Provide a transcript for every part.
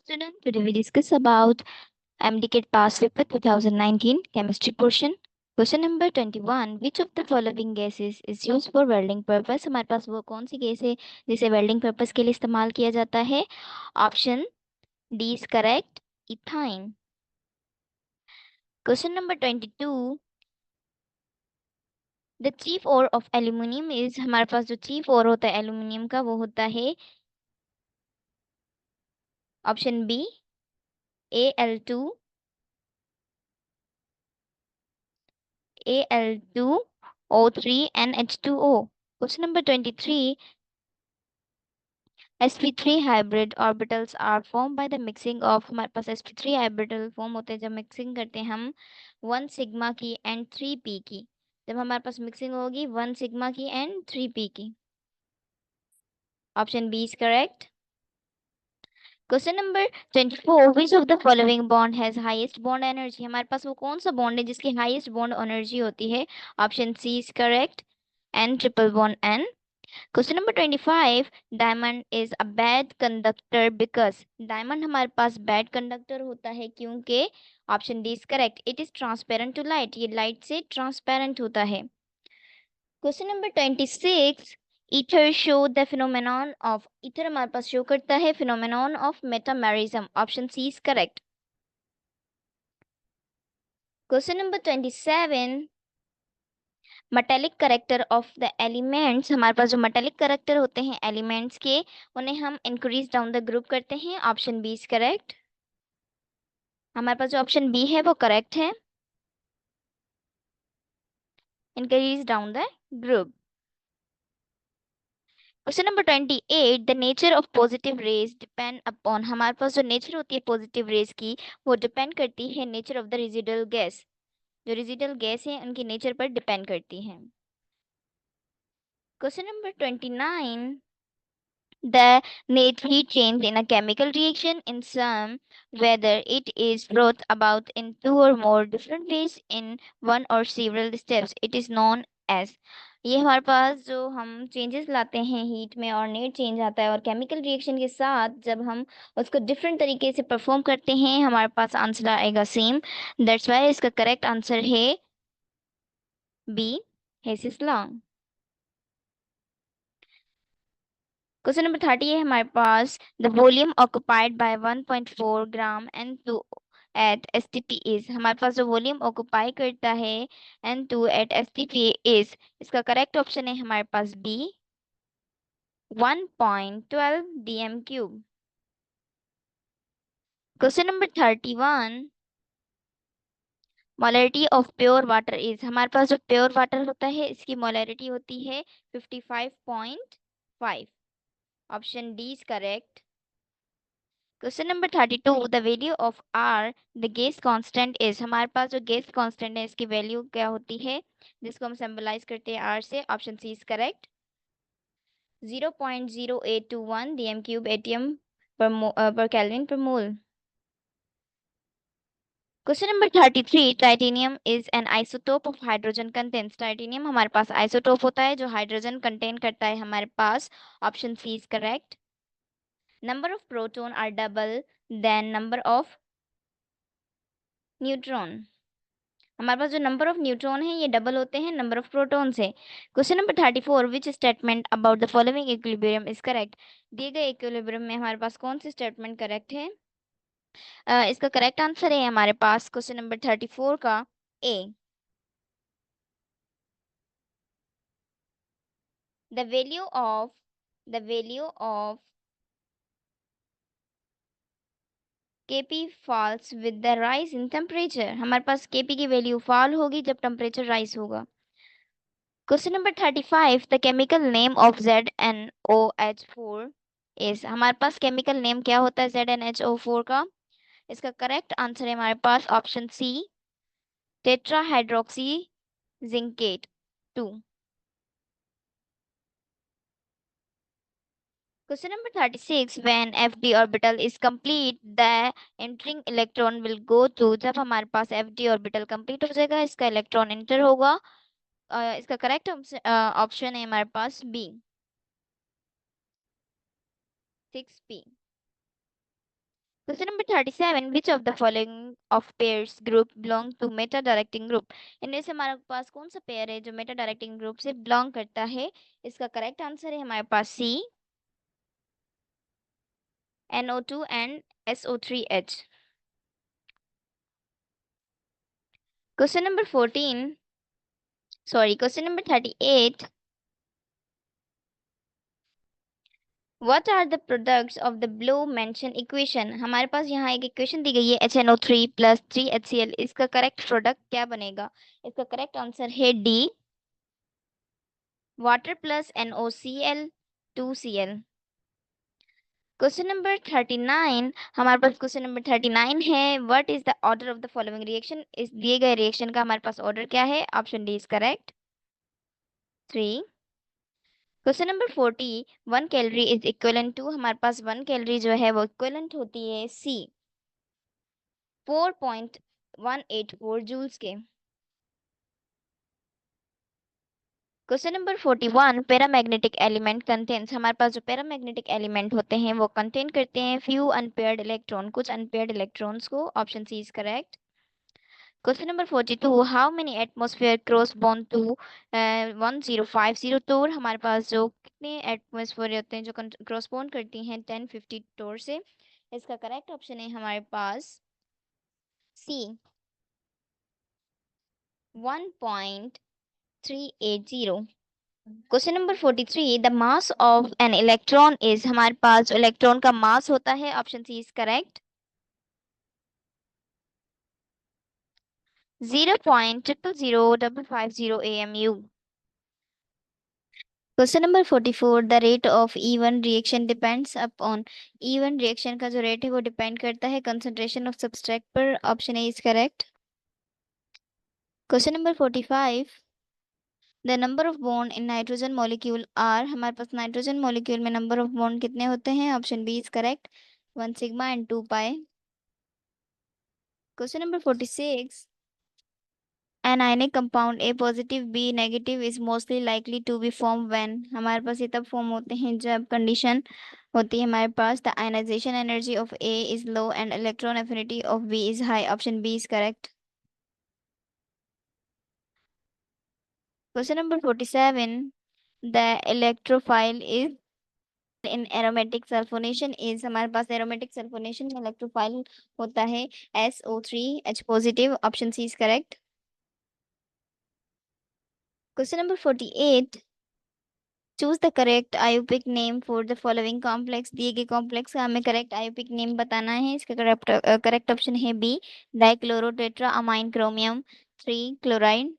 student. Today we discuss about MDCAT past paper 2019 chemistry portion. Question number 21. Which of the following gases is used for welding purpose? हमारे पास वो कौन सी gas है जिसे welding purpose के लिए इस्तेमाल किया जाता है? Option D is correct, ethyne. Question number 22. The chief ore of aluminium is, हमारे पास जो चीफ ओर होता है एल्यूमिनियम का वो होता है option B Al2, Al2O3 and H2O. Question number 23. sp3 hybrid orbitals are formed by the mixing of, हमारे पास sp3 orbital फॉर्म होते हैं जब मिक्सिंग करते हैं हम 1 सिग्मा की एंड 3p की. जब हमारे पास मिक्सिंग होगी 1 सिग्मा की एंड 3p की. Option B is correct. Question number 24. Which of the following bond has highest bond energy? हमारे पास वो कौन सा बॉन्ड है जिसकी हाईएस्ट बॉन्ड एनर्जी होती है? Option C is correct, N triple bond N. Question number 25. Diamond is a bad conductor because, diamond हमारे पास बैड कंडक्टर होता है क्योंकि option D is correct, it is transparent to light, ये light से transparent होता है. Question number 26. Ether show the phenomenon of, ether हमारे पास शो करता है phenomenon of metamerism. Option C is correct. Question number 27. Metallic character of the elements, हमारे पास जो मेटेलिक करेक्टर होते हैं एलिमेंट्स के उन्हें हम इंक्रीज डाउन द ग्रुप करते हैं. Option B is correct. हमारे पास जो ऑप्शन बी है वो करेक्ट है, increase down the group. Question number 28. The nature of positive rays depend upon, हमारे पास जो नेचर होती है पॉजिटिव रेज की वो डिपेंड करती है nature of the residual gas, जो रेजिडुअल गैस है उनकी नेचर पर डिपेंड करती है. Question number 29. The net heat change in a chemical reaction in some, whether it is brought about in two or more different ways in one or several steps, it is known as. ये हमारे पास जो हम changes लाते हैं heat में और net change आता है और केमिकल रिएक्शन के साथ जब हम उसको डिफरेंट तरीके से परफॉर्म करते हैं हमारे पास आंसर आएगा सेम. दैट्स वाई इसका करेक्ट आंसर है B, Hess's law. Question number 30 है हमारे पास. The volume occupied by 1.4 gram N2 at STP is, हमारे पास जो वॉल्यूम ऑक्युपाई करता है N2 एट STP इज, इसका करेक्ट ऑप्शन है हमारे पास B, 1.12 dm3. Question number 31. Molarity of pure water is, हमारे पास जो प्योर वाटर होता है इसकी मोलरिटी होती है 55.5. Option D is correct. Question number 32. The value of R the gas constant is, हमारे पास जो गैस कांस्टेंट है इसकी वैल्यू क्या होती है जिसको हम सिंबलाइज करते हैं आर से? Option C is correct, 0.0821 dm³ ATM per Kelvin per mole. Question number 33. Titanium is an isotope of hydrogen contains, titanium हमारे पास आइसोटोप होता है जो हाइड्रोजन कंटेन करता है हमारे पास. Option C is correct. Number of proton are double than number of neutron, हमारे पास जो नंबर ऑफ न्यूट्रॉन है ये डबल होते हैं नंबर ऑफ प्रोटॉन से. Question number 34. Which statement about the following equilibrium is correct, दिए गए इक्विलिब्रियम में हमारे पास कौन सी स्टेटमेंट करेक्ट है? इसका करेक्ट आंसर है हमारे पास क्वेश्चन नंबर 34 का A. The value of Kp falls with the rise in temperature, हमारे पास Kp की वैल्यू फॉल होगी जब टेम्परेचर राइज होगा. Question number 35. The chemical name of ZnOH4 is, हमारे पास केमिकल नेम क्या होता है ZnHO4 का? इसका करेक्ट आंसर है हमारे पास option C, tetrahydroxy zincate 2. Question number 36. When FD orbital is complete the entering electron will go to, जब हमारे पास FD ऑर्बिटल कंप्लीट हो जाएगा इसका इलेक्ट्रॉन एंटर होगा. इसका करेक्ट ऑप्शन है हमारे पास B, 6p. Question number 37. Which of the following of pairs group belong to meta directing group? इनमें से हमारे पास कौन सा पेयर है जो मेटा डायरेक्टिंग ग्रुप से बिलोंग करता है? इसका करेक्ट आंसर है हमारे पास सी, NO2 and SO3H. Question number 14. Question number 38. What are the products of the below mentioned equation? हमारे पास यहाँ एक इक्वेशन दी गई है HNO3 plus 3HCl. इसका करेक्ट प्रोडक्ट क्या बनेगा? इसका करेक्ट आंसर है D, water plus NOCl 2Cl. Question number 39. हमारे पास क्वेश्चन नंबर 39 है. What is the order of the following reaction? इस दिए गए रिएक्शन का हमारे पास ऑर्डर क्या है? Option D is correct, 3. Question number 40. 1 calorie is equivalent to, हमारे पास 1 कैलोरी जो है वो इक्वलेंट होती है सी, 4.184 जूल्स के. Question number 41. Paramagnetic element contains, हमारे पास जो पैरामैग्नेटिक एलिमेंट होते हैं वो कंटेन करते हैं फ्यू अनपेयर्ड इलेक्ट्रॉन, कुछ अनपेयर्ड इलेक्ट्रॉन्स को. Option C is correct. Question number 42. How many atmosphere cross bond to 1050 torr, हमारे पास जो कितने एटमोसफेयर होते हैं जो क्रॉस बॉन्ड करती हैं 1050 टोर से? इसका करेक्ट ऑप्शन है हमारे पास C, 1.380. Question number 43. The mass of an electron is, हमारे पास जो इलेक्ट्रॉन का मास होता है option C is correct, 0.000550 AMU. Question number 44. The rate of E1 reaction depends upon, E1 reaction का जो रेट है वो डिपेंड करता है कंसंट्रेशन ऑफ सब्सट्रेट पर. Option A is correct. Question number 45. The number of bond in nitrogen molecule are, हमारे पास nitrogen molecule में number of bond कितने होते हैं? Option B is correct, 1 sigma and 2 pi. Question number 46. An ionic compound A positive B negative is mostly likely to be formed when, हमारे पास ये तब form होते हैं जब कंडीशन होती है हमारे पास the ionization energy of A is low and electron affinity of B is high. Option B is correct. Question number 47. The electrophile is in aromatic sulfonation is, हमारे पास aromatic sulfonation में electrophile होता है SO3H positive. Option C is correct. Question number 48. Choose the correct IUPAC name for the following complex, दिए गए complex का हमें correct IUPAC name बताना है. इसका करेक्ट ऑप्शन है B, dichloro tetra amine chromium 3 chloride.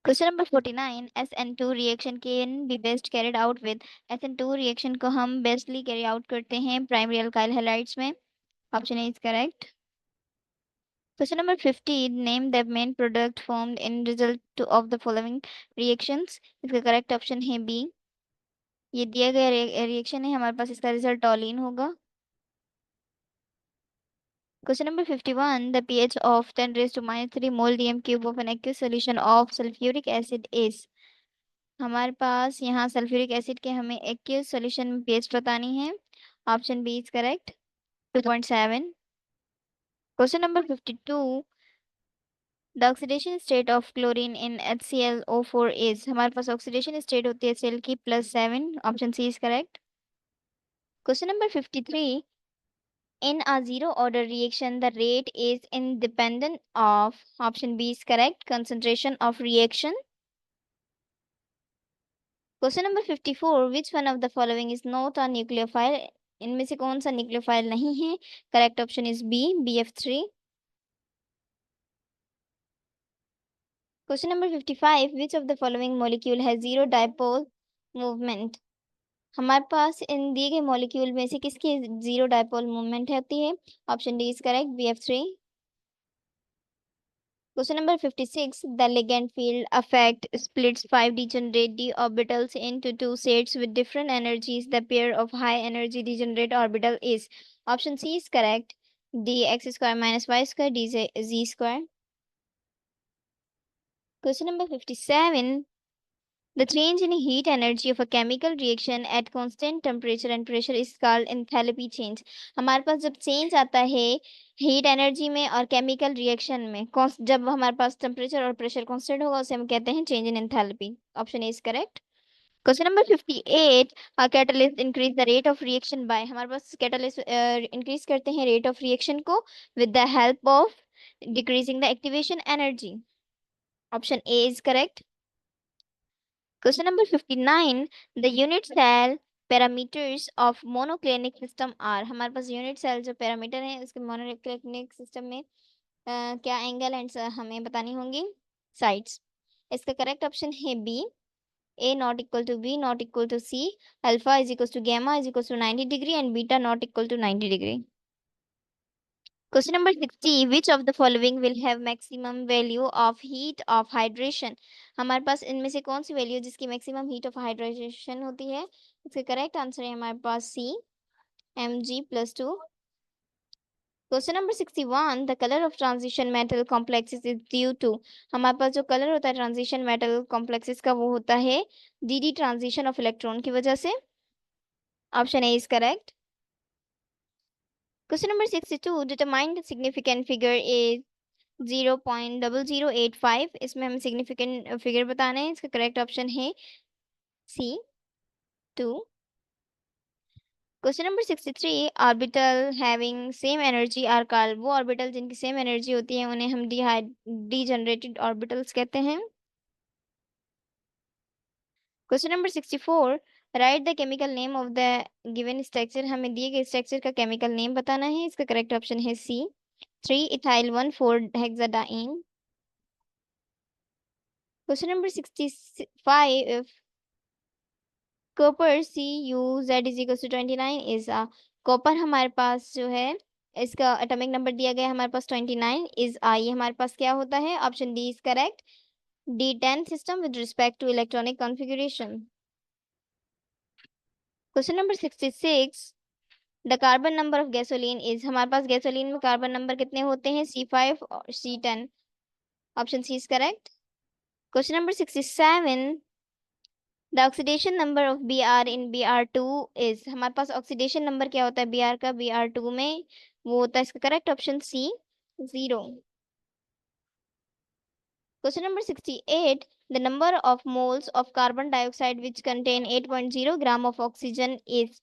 Question number 49. SN2 reaction can be best carried out with, SN2 reaction को हम बेस्टली कैरी आउट करते हैं प्राइमरी अल्काइल हैलाइड्स में. Option A is correct. Question number 50. Name the main product formed in result of the following reactions. इसका correct option है B, ये दिया गया रिएक्शन है हमारे पास, इसका रिजल्ट टॉलिन होगा. Question number 51. The pH of 10 raised to -3 mole dm cube of an aqueous solution of sulfuric acid is, हमारे पास यहाँ सल्फ्यूरिक एसिड के हमें एक्यूस सॉल्यूशन में pH बतानी है. Option B is correct, 2.7. Question number 52. The oxidation state of chlorine in HClO4 is, हमारे पास oxidation state होती है सेल की +7. Option C is correct. Question number 53. In a zero order reaction, the rate is independent of, option B is correct, concentration of reaction. Question number 54. Which one of the following is not a nucleophile? इनमें से कौन सा nucleophile नहीं है? Correct option is B, BF3. Question number 55. Which of the following molecule has zero dipole movement? हमारे पास इन दिए गए molecule में से किसकी जीरो डायपोल मूवमेंट होती है? Option D is correct, BF3. Question number 56. The ligand field effect splits 5 degenerate d orbitals into two sets with different energies. The pair of high energy degenerate orbital is, option C is correct, dx square minus y square z square. Question number 57. The change in heat energy of a chemical reaction at constant temperature and pressure is called enthalpy change. हमारे पास जब change आता है heat energy में और chemical reaction में जब हमारे पास temperature और प्रेशर कांस्टेंट होगा उसे हम कहते हैं change in enthalpy. Option A is correct. Question number 58. Catalyst increase the rate of reaction by. हमारे पास कैटलिस्ट इंक्रीज करते हैं रेट ऑफ रिएक्शन को with the help of decreasing the activation energy. Option A is correct. Question number 59. The unit cell parameters of monoclinic system are. हमारे पास unit cell जो parameter है उसके monoclinic system में क्या angle and हमें बतानी होंगी साइड्स. इसका करेक्ट ऑप्शन है B. A not equal to B not equal to C. Alpha is equals to gamma is equals to 90 degree and beta not equal to 90 degree. Question number 60. Which of the following will have maximum value of heat of hydration? हमारे पास इनमें से कौन सी value जिसकी maximum heat of hydration होती है. इसका correct answer है हमारे पास C. Mg+2. Question number 61. The colour of transition metal complexes is due to. हमारे पास जो कलर होता है ट्रांजिशन मेटल कॉम्प्लेक्सेस का वो होता है डी ट्रांजिशन ऑफ इलेक्ट्रॉन की वजह से. Option A is correct. Question number 62. Determine the significant figure is 0.0085. इसमें हमें सिग्निफिकेंट फिगर बताना है. इसका करेक्ट ऑप्शन है C. 2. Question number 63. Orbital having same energy are called. वो ऑर्बिटल जिनकी सेम एनर्जी होती है उन्हें हम डीजनरेटेड ऑर्बिटल्स कहते हैं. Question number 64. Write the chemical name of the given structure. हमें दिए गए स्ट्रक्चर का केमिकल नेम बताना है. इसका करेक्ट ऑप्शन है C. 3 ethyl 1,4 hexadiene. Question number 65. Copper CuZ is equal to 29 is a. Copper हमारे पास जो है इसका एटॉमिक नंबर दिया गया है हमारे पास 29 इज आ. ये हमारे पास क्या होता है. Option D is correct. D10 system with respect to electronic configuration. Question number 66. The carbon number of gasoline is. हमारे पास गैसोलीन में कार्बन नंबर कितने होते हैं C5 और C10. Option C is correct. Question number 67. The oxidation number of Br in Br2 is. हमारे पास oxidation number क्या होता है Br का Br2 में वो होता है. इसका correct option C 0. Question number 68. The number of moles of carbon dioxide which contain 8.0 gram of oxygen is.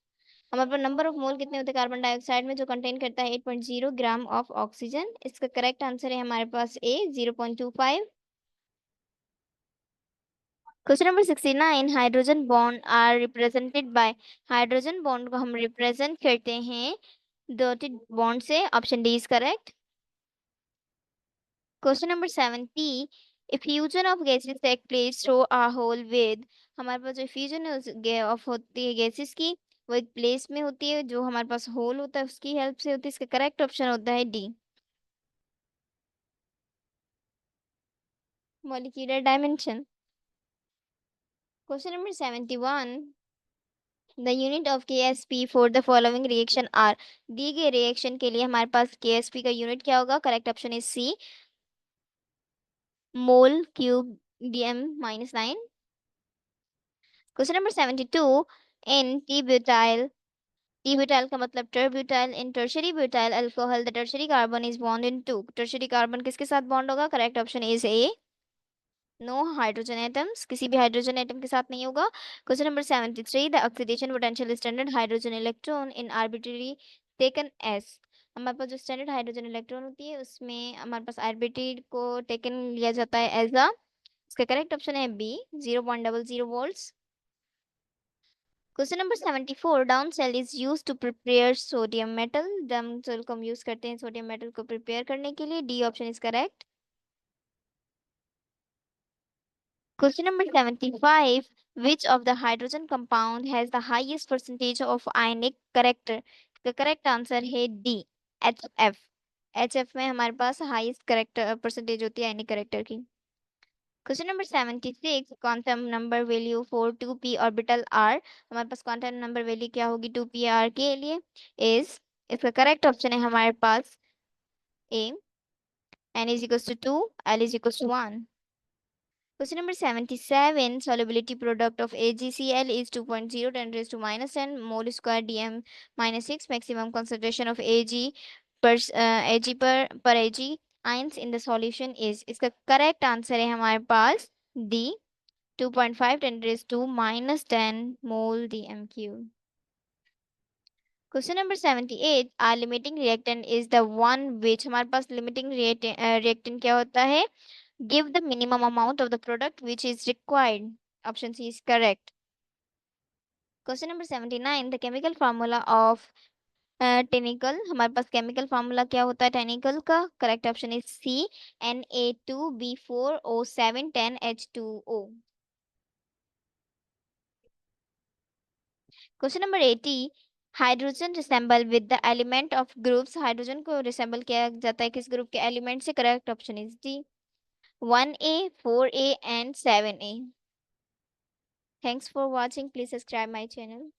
हमारे पास नंबर ऑफ मोल कितने होते हैं कार्बन डाइऑक्साइड में जो कंटेन करता है 8.0 ग्राम ऑफ ऑक्सीजन. इसका करेक्ट आंसर है हमारे पास A 0.25. Question number 69. Hydrogen bond are represented by. Hydrogen bond को हम रिप्रेजेंट करते हैं डॉटेड बॉन्ड से. Option D is correct. Question number 70. If fusion of gases take place through a hole with. हमारे पास जो फ्यूजन ऑफ होती है गैसेस की वो एक प्लेस में होती है जो हमारे पास होल होता है उसकी हेल्प से होती है. इसका करेक्ट ऑप्शन होता है D molecular dimension. Question number 71. The unit of KSP for the following reaction are. दी गई रिएक्शन के लिए हमारे पास KSP का यूनिट क्या होगा. Correct option is C mole cube DM-9. Question number 72. In T butyl का मतलब tert butyl. In tertiary butyl alcohol the tertiary carbon is bond in to. Tertiary carbon किसके साथ बॉन्ड होगा. Correct option is A no hydrogen atoms. किसी भी hydrogen atom के साथ नहीं होगा. Question number 73. The oxidation potential standard hydrogen electron in arbitrary taken as. हमारे पास जो स्टैंडर्ड हाइड्रोजन इलेक्ट्रॉन होती है उसमें हमारे पास आर्बिट्री को टेकन लिया जाता है एज अ. इसका करेक्ट ऑप्शन है B 0.00 volts. Question number 74. Down cell is use to prepare sodium metal. Down cell को हम यूज करते हैं सोडियम मेटल को प्रिपेयर करने के लिए. D option is correct. Question number 75. Which of the hydrogen compound has the highest percentage of ionic character? इसका correct answer है डी HF. HF में हमारे पास हाईएस्ट करेक्टर परसेंटेज होती है आयनिक करेक्टर की. Question number 76. Quantum number value for 2p orbital r. हमारे पास quantum number value क्या होगी 2p r के लिए इज. इसका करेक्ट ऑप्शन है हमारे पास ए n is equals to 2 l is equals to 1. Question number 77. Solubility product of AgCl is 2.0 10 raised to minus 10 mole square dm minus 6. Maximum concentration of per Ag ions in the solution is. इसका correct answer है हमारे पास D 2.5 10 raised to minus 10 mole dm cube. Question number 78. Our limiting reactant is the one which हमारे पास limiting reactant क्या होता है? Give the minimum amount of the product which is required. Option C is correct. Question number 79. The chemical formula of टेनिकल हमारे पास chemical formula क्या होता है tincal का correct option is C Na2B4O7 10H2O. Question number 80. Hydrogen resemble with the element of groups hydrogen को resemble किया जाता है किस ग्रुप के एलिमेंट से correct option is D 1A 4A and 7A. Thanks for watching please subscribe my channel.